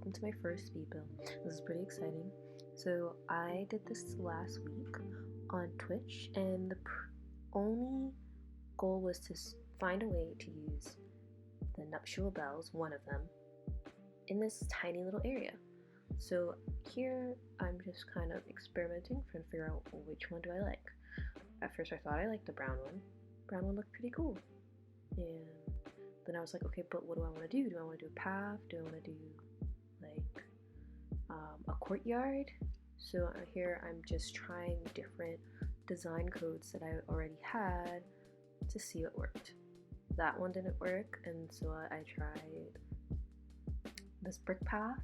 welcome to my first speed build. This is pretty exciting. So I did this last week on Twitch, and the only goal was to find a way to use the nuptial bells, one of them, in this tiny little area. So here I'm just kind of experimenting, trying to figure out which one do I like. At first I thought I liked the brown one. Brown one looked pretty cool. And then I was like, okay, but what do I want to do? Do I want to do a path? Do I want to do like a courtyard? So here I'm just trying different design codes that I already had to see what worked. That one didn't work, and so I tried this brick path.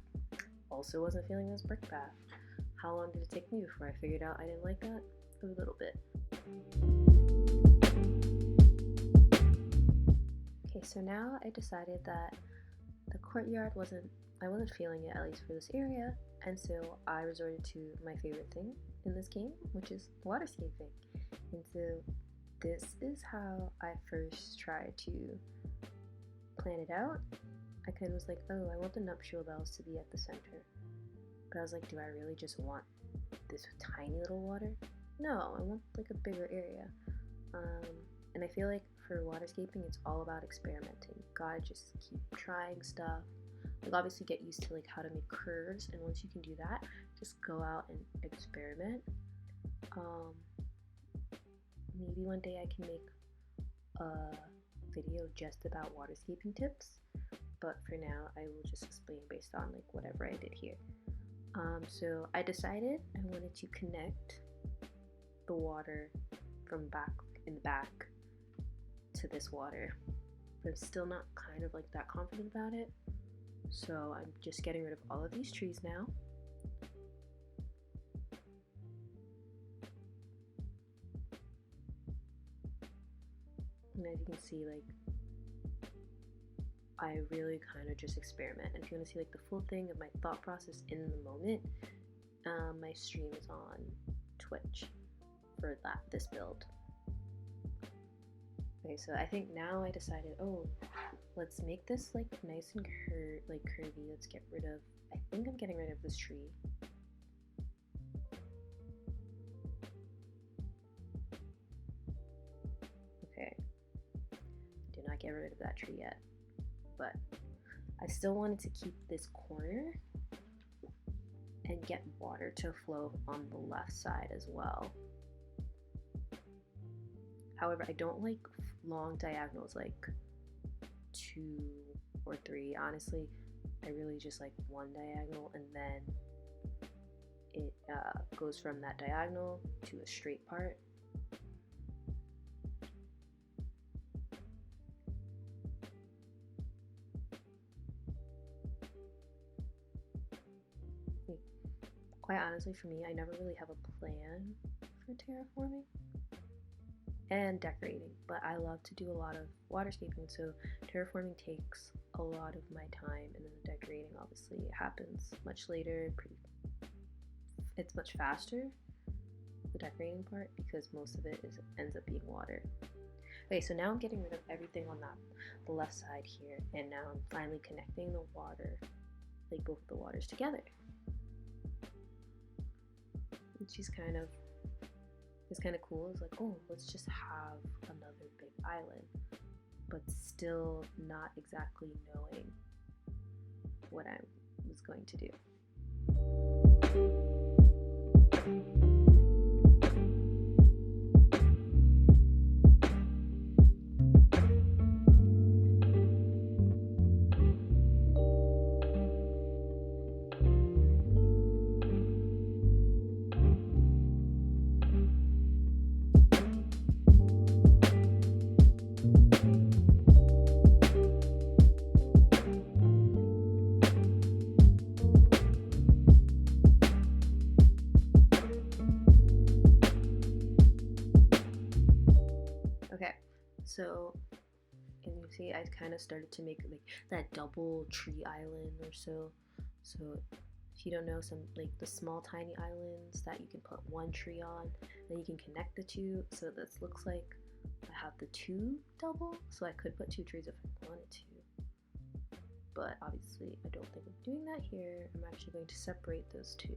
Also wasn't feeling this brick path. How long did it take me before I figured out I didn't like that? A little bit. Okay, so now I decided that the courtyard I wasn't feeling it, at least for this area, and so I resorted to my favorite thing in this game, which is waterscaping. And so this is how I first tried to plan it out. I kind of was like, oh, I want the nuptial bells to be at the center. But I was like, do I really just want this tiny little water? No, I want like a bigger area. And I feel like for waterscaping, it's all about experimenting. You gotta just keep trying stuff. Like obviously get used to like how to make curves, and once you can do that, just go out and experiment. Maybe one day I can make a video just about waterscaping tips, but for now I will just explain based on like whatever I did here. So I decided I wanted to connect the water from in the back to this water, but I'm still not kind of like that confident about it. So I'm just getting rid of all of these trees now. And as you can see, like, I really kind of just experiment. And if you want to see like the full thing of my thought process in the moment, my stream is on Twitch for this build. Okay, so I think now I decided, oh, let's make this like nice and curvy. Let's get rid of, I think I'm getting rid of this tree. Okay, did not get rid of that tree yet, but I still wanted to keep this corner and get water to flow on the left side as well. However, I don't like long diagonals like 2 or 3. Honestly, I really just like one diagonal, and then it goes from that diagonal to a straight part. Quite honestly, for me, I never really have a plan for terraforming and decorating, but I love to do a lot of waterscaping, so terraforming takes a lot of my time, and then the decorating obviously happens much later. It's much faster, the decorating part, because most of it ends up being water. Okay, so now I'm getting rid of everything on the left side here, and now I'm finally connecting the water, like both the waters together. Which is kind of cool. It's like, oh, let's just have another big island, but still not exactly knowing what I was going to do. So, and you see, I kind of started to make like that double tree island or so. So, if you don't know, some like the small tiny islands that you can put one tree on, then you can connect the two. So this looks like I have the 2 double, so I could put 2 trees if I wanted to. but obviously I don't think of doing that here. I'm actually going to separate those two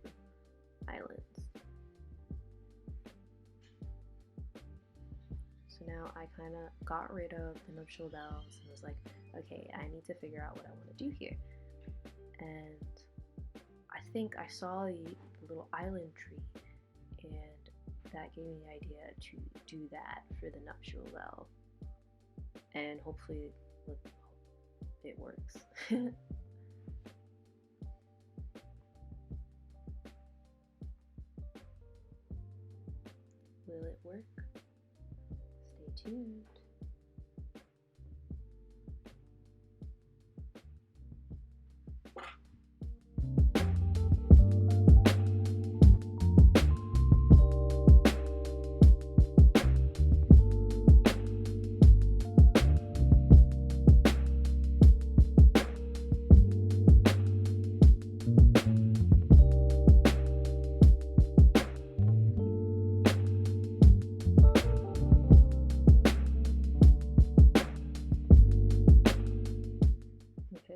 islands. So now I kind of got rid of the nuptial bells and was like, okay, I need to figure out what I want to do here. And I think I saw the little island tree, and that gave me the idea to do that for the nuptial bell. And hopefully it works. Will it work? Stay tuned.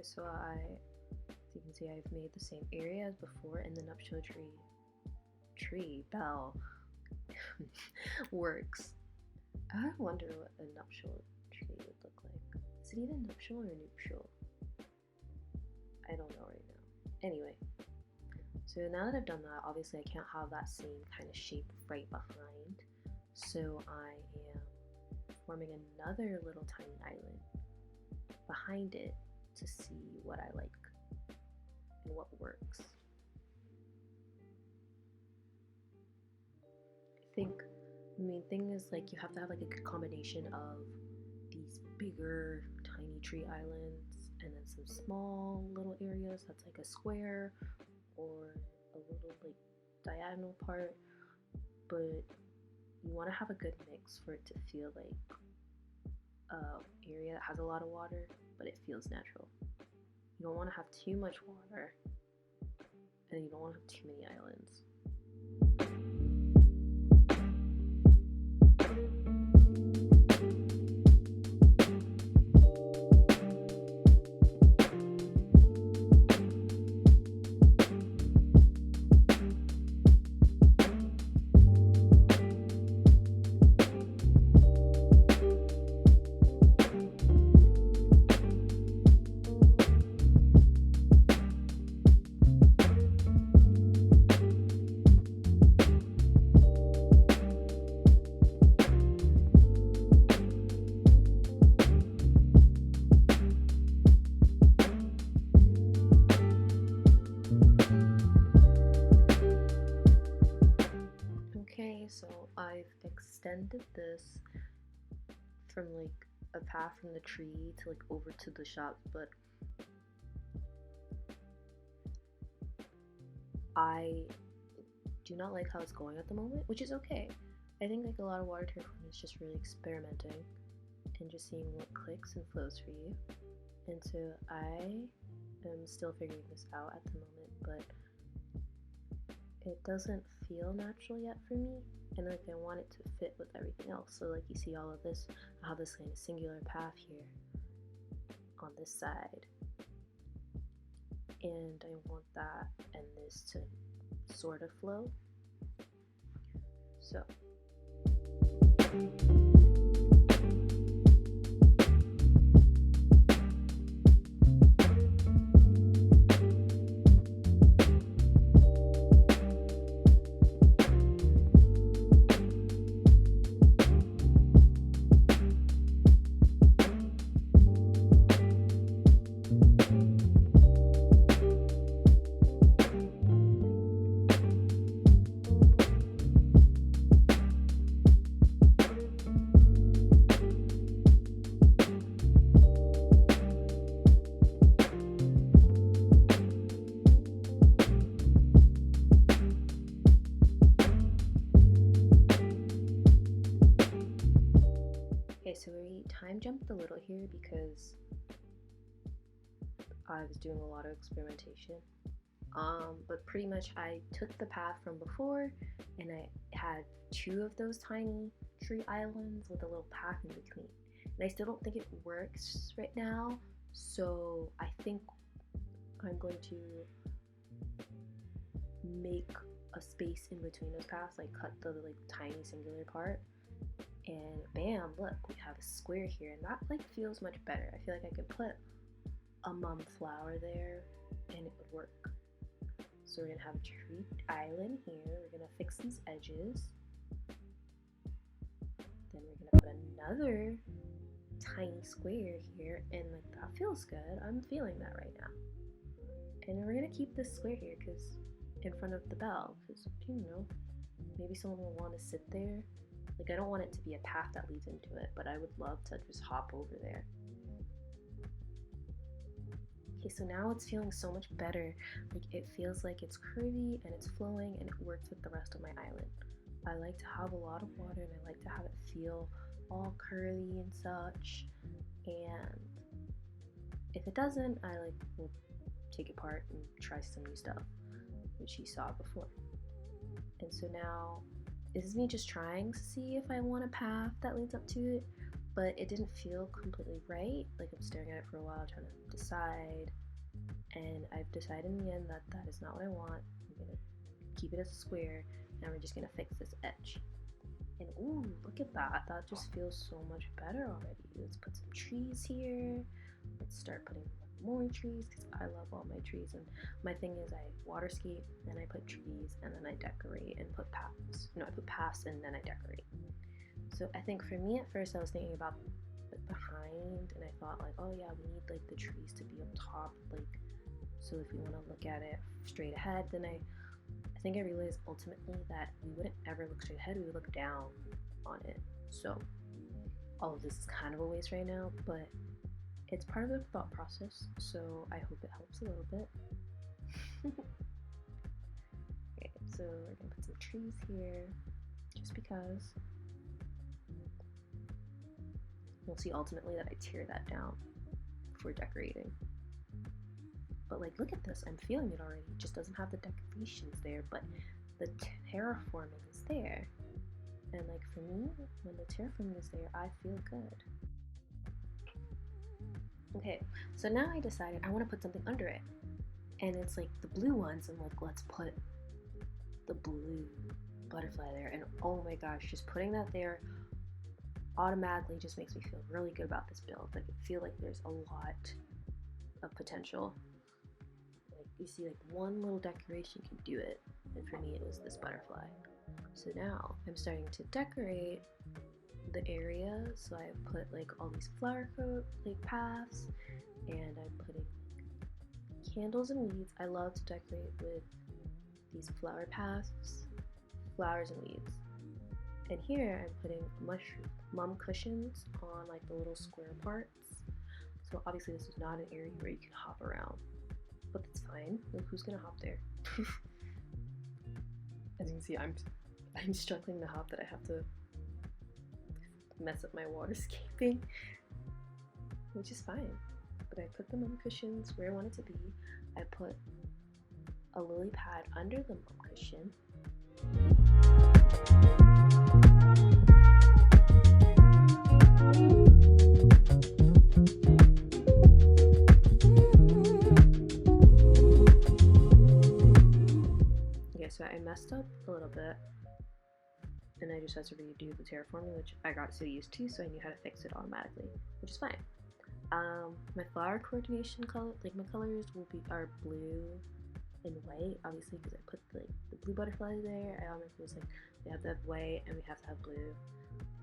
So as you can see, I've made the same area as before, and the nuptial tree bell works. I wonder what a nuptial tree would look like. Is it even nuptial or nuptial? I don't know right now. Anyway, so now that I've done that, obviously I can't have that same kind of shape right behind. So I am forming another little tiny island behind it to see what I like and what works. I think the main thing is like you have to have like a good combination of these bigger tiny tree islands and then some small little areas that's like a square or a little like diagonal part, but you want to have a good mix for it to feel like area that has a lot of water, but it feels natural. You don't want to have too much water, and you don't want to have too many islands. So I've extended this from like a path from the tree to like over to the shop, but I do not like how it's going at the moment, which is okay. I think like a lot of water terraforming is just really experimenting and just seeing what clicks and flows for you. And so I am still figuring this out at the moment, but it doesn't feel natural yet for me, and like I want it to fit with everything else. So like you see all of this, I have this kind of singular path here on this side, and I want that and this to sort of flow. So so we time jumped a little here because I was doing a lot of experimentation. But pretty much I took the path from before and I had two of those tiny tree islands with a little path in between. And I still don't think it works right now, So I think I'm going to make a space in between those paths, like cut the like tiny singular part, and bam, look, we have a square here, and that like feels much better. I feel like I could put a mum flower there and it would work. So we're gonna have a tree island here. We're gonna fix these edges. Then we're gonna put another tiny square here, and like that feels good. I'm feeling that right now. And we're gonna keep this square here because in front of the bell, because you know, maybe someone will want to sit there. Like I don't want it to be a path that leads into it, but I would love to just hop over there. Okay, so now it's feeling so much better. Like it feels like it's curvy and it's flowing and it works with the rest of my island. I like to have a lot of water and I like to have it feel all curly and such. And if it doesn't, I like will take it apart and try some new stuff, which you saw before. And so now this is me just trying to see if I want a path that leads up to it, but it didn't feel completely right. Like I'm staring at it for a while trying to decide, and I've decided in the end that that is not what I want. I'm gonna keep it as a square, and we're just gonna fix this edge. And ooh, look at that. That just feels so much better already. Let's put some trees here. Let's start putting more trees because I love all my trees. And my thing is I waterscape, then I put trees, and then I decorate and put paths. No, I put paths and then I decorate. So I think for me at first I was thinking about behind, and I thought like, oh yeah, we need like the trees to be up top, like so if we want to look at it straight ahead. Then I think I realized ultimately that we wouldn't ever look straight ahead, we would look down on it. So all of this is kind of a waste right now, but it's part of the thought process, so I hope it helps a little bit. Okay, so we're gonna put some trees here, just because. You'll see ultimately that I tear that down for decorating. But like, look at this, I'm feeling it already. It just doesn't have the decorations there, but the terraforming is there. And like for me, when the terraforming is there, I feel good. Okay, so now I decided I want to put something under it. And it's like the blue ones, and like, let's put the blue butterfly there. And oh my gosh, just putting that there automatically just makes me feel really good about this build. Like I feel like there's a lot of potential. Like you see, like one little decoration can do it, and for me it was this butterfly. So now I'm starting to decorate the area. So I put like all these flower coat like paths, and I'm putting candles and weeds. I love to decorate with these flower paths, flowers and weeds. And here I'm putting mum cushions on like the little square parts. So obviously this is not an area where you can hop around, but that's fine. Like, who's gonna hop there? As you can see, I'm struggling to hop, that I have to mess up my waterscaping, which is fine. But I put the mum cushions where I want it to be. I put a lily pad under the mum cushion. Okay, so I messed up a little bit, and I just had to redo the terraforming, which I got so used to, so I knew how to fix it automatically, which is fine. My flower coordination color, like my colors are blue and white, obviously because I put like the blue butterfly there. I almost was like, we have to have white and we have to have blue.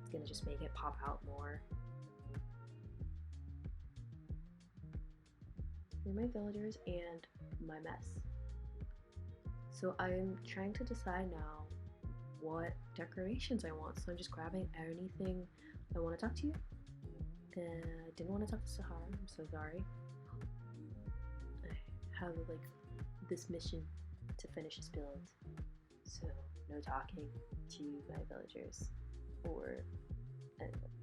It's gonna just make it pop out more. Here are my villagers and my mess. So I'm trying to decide now what decorations I want. So I'm just grabbing anything I want to talk to you. And I didn't want to talk to Sahara, I'm so sorry. I have like this mission to finish this build, so no talking to my villagers or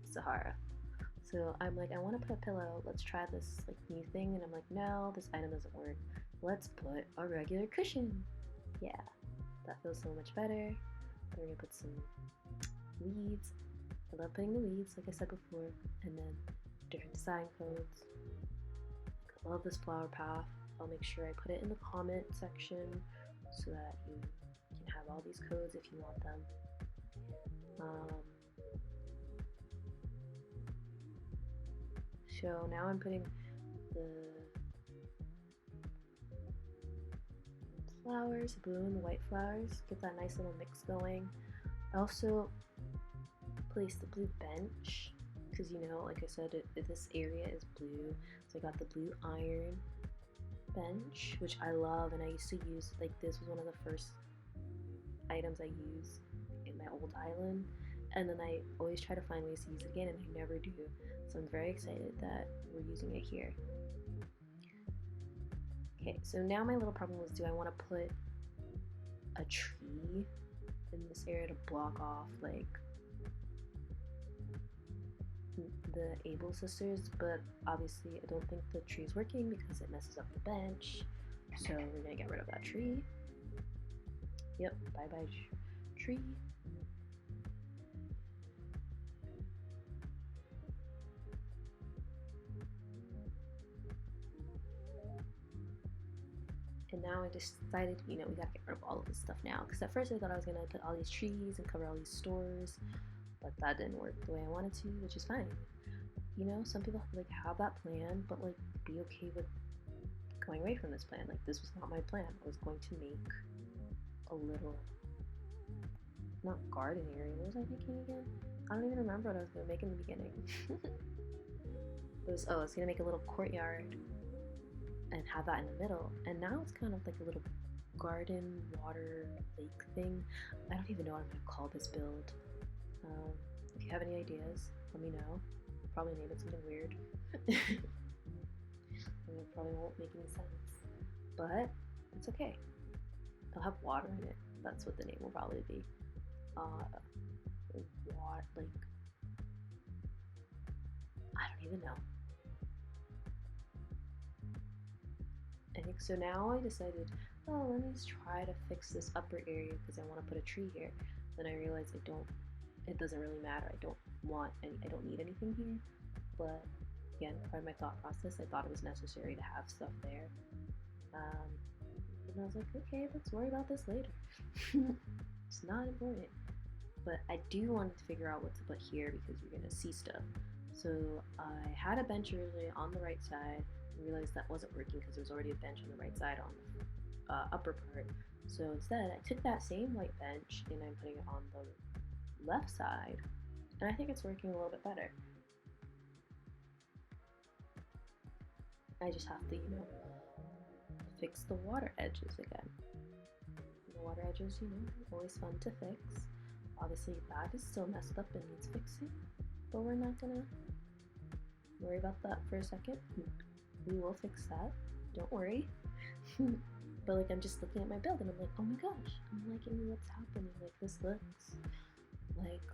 Sahara. So I'm like, I want to put a pillow, let's try this like new thing, and I'm like, no, this item doesn't work, let's put a regular cushion. Yeah, that feels so much better. We're gonna put some weeds. I love putting the weeds, like I said before, and then different design codes. love this flower path. I'll make sure I put it in the comment section so that you can have all these codes if you want them. So now I'm putting the flowers, the blue and the white flowers, get that nice little mix going. I also placed the blue bench because, you know, like I said, this area is blue, so I got the blue iron bench, which I love, and I used to use, like, this was one of the first items I used in my old island, and then I always try to find ways to use it again, and I never do, so I'm very excited that we're using it here. Okay, so now my little problem was, do I want to put a tree in this area to block off, like, the Able sisters, but obviously I don't think the tree's working because it messes up the bench, so we're gonna get rid of that tree. Yep, bye bye tree. And now I decided, you know, we gotta get rid of all of this stuff now, because at first I thought I was gonna put all these trees and cover all these stores, but that didn't work the way I wanted to, which is fine. You know, some people like have that plan, but like be okay with going away from this plan. Like, this was not my plan. I was going to make a little, not garden area, what was I thinking again? I don't even remember what I was gonna make in the beginning. I was gonna make a little courtyard and have that in the middle, and now it's kind of like a little garden water lake thing. I don't even know what I'm gonna call this build. If you have any ideas, let me know. I'll probably name it something weird. And it probably won't make any sense, but it's okay. It'll have water in it. That's what the name will probably be. Water, like, I don't even know. I think so. Now I decided, oh, let me just try to fix this upper area because I want to put a tree here. Then I realized it doesn't really matter. I don't need anything here. But again, part of my thought process, I thought it was necessary to have stuff there. And I was like, okay, let's worry about this later. It's not important. But I do want to figure out what to put here because you're gonna see stuff. So I had a bench originally on the right side. I realized that wasn't working because there was already a bench on the right side on the upper part. So instead, I took that same white bench and I'm putting it on the left side, and I think it's working a little bit better. I just have to, you know, fix the water edges again. The water edges, you know, always fun to fix. Obviously, that is still messed up and needs fixing, but we're not gonna worry about that for a second. We will fix that, don't worry. But like, I'm just looking at my build and I'm like, oh my gosh, I'm liking what's happening. Like, this looks like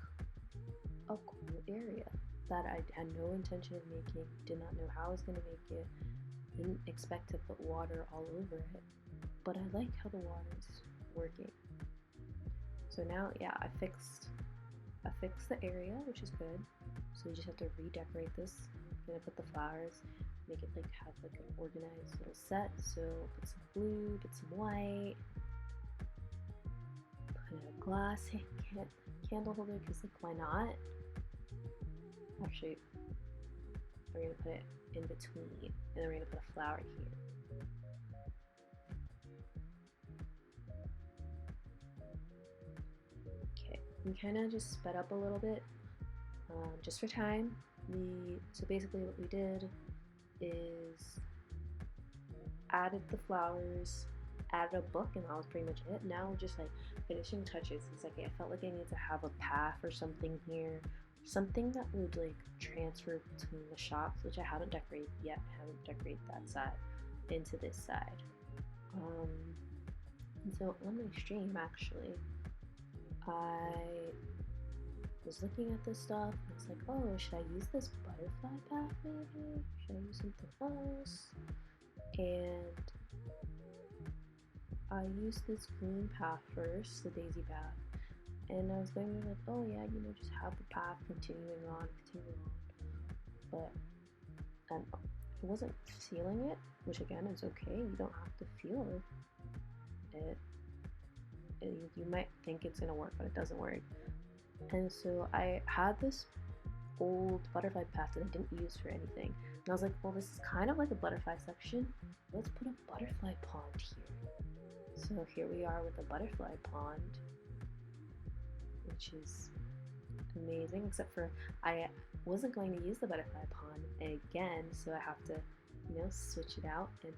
a cool area that I had no intention of making, did not know how I was gonna make it, didn't expect to put water all over it, but I like how the water's working. So now, yeah, I fixed the area, which is good. So we just have to redecorate this. I'm gonna put the flowers, make it like have like an organized little set. So put some blue, put some white, put a glass candle holder because like, why not? Actually, we're gonna put it in between, and then we're gonna put a flower here. Okay, we kind of just sped up a little bit, just for time. So basically what we did is added the flowers, added a book, and that was pretty much it. Now we're just like finishing touches. It's like I felt like I need to have a path or something here, something that would like transfer between the shops, which I haven't decorated yet. I haven't decorated that side into this side. And so on my stream, actually, I was looking at this stuff and it's like, oh, should I use this butterfly path maybe? Should I use something else? And I used this green path first, the daisy path, and I was going to like, oh yeah, you know, just have the path continuing on. But wasn't feeling it, which again is okay. You don't have to feel it. You might think it's gonna work, but it doesn't work. And so I had this old butterfly path that I didn't use for anything. And I was like, well, this is kind of like a butterfly section. Let's put a butterfly pond here. So here we are with a butterfly pond, which is amazing, except for I wasn't going to use the butterfly pond again, so I have to, switch it out and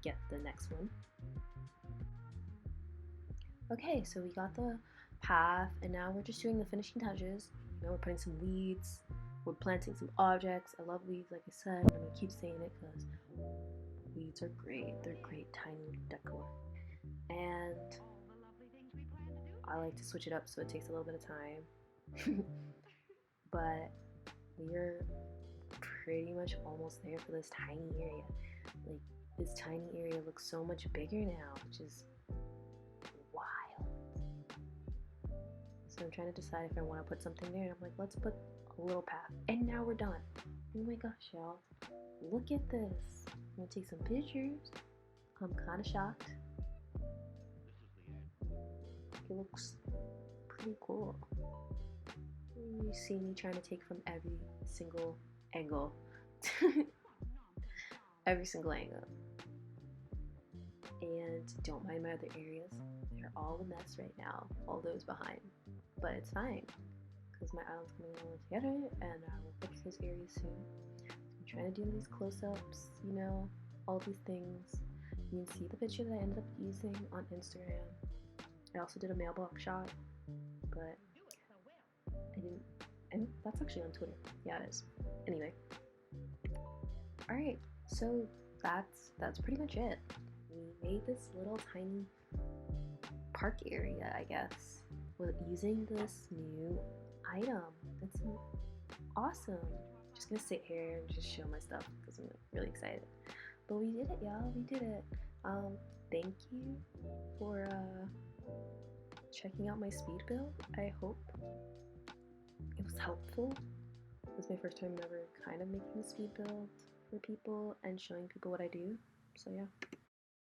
get the next one. Okay, so we got the path, and now we're just doing the finishing touches. We're putting some weeds, we're planting some objects. I love weeds, like I said. I'm gonna keep saying it because weeds are great. They're great tiny decor. And I like to switch it up so it takes a little bit of time. But we're pretty much almost there for this tiny area. Like, this tiny area looks so much bigger now, which is wild. So I'm trying to decide if I want to put something there, and I'm like, let's put a little path. And now we're done. Oh my gosh, y'all. Look at this. I'm gonna take some pictures. I'm kind of shocked. It looks pretty cool. You see me trying to take from every single angle. Every single angle. And don't mind my other areas. They're all a mess right now. All those behind. But it's fine, because my island's coming all together, and I will fix those areas soon. So I'm trying to do these close-ups, all these things. You can see the picture that I ended up using on Instagram. I also did a mailbox shot, but I didn't, and that's actually on Twitter. Yeah, it is. Anyway. Alright, so that's pretty much it. We made this little tiny park area, I guess, with using this new item. It's awesome. I'm just gonna sit here and just show my stuff because I'm really excited. But we did it, y'all. We did it. Thank you for checking out my speed build. I hope it was helpful. It was my first time ever kind of making a speed build for people and showing people what I do. So yeah.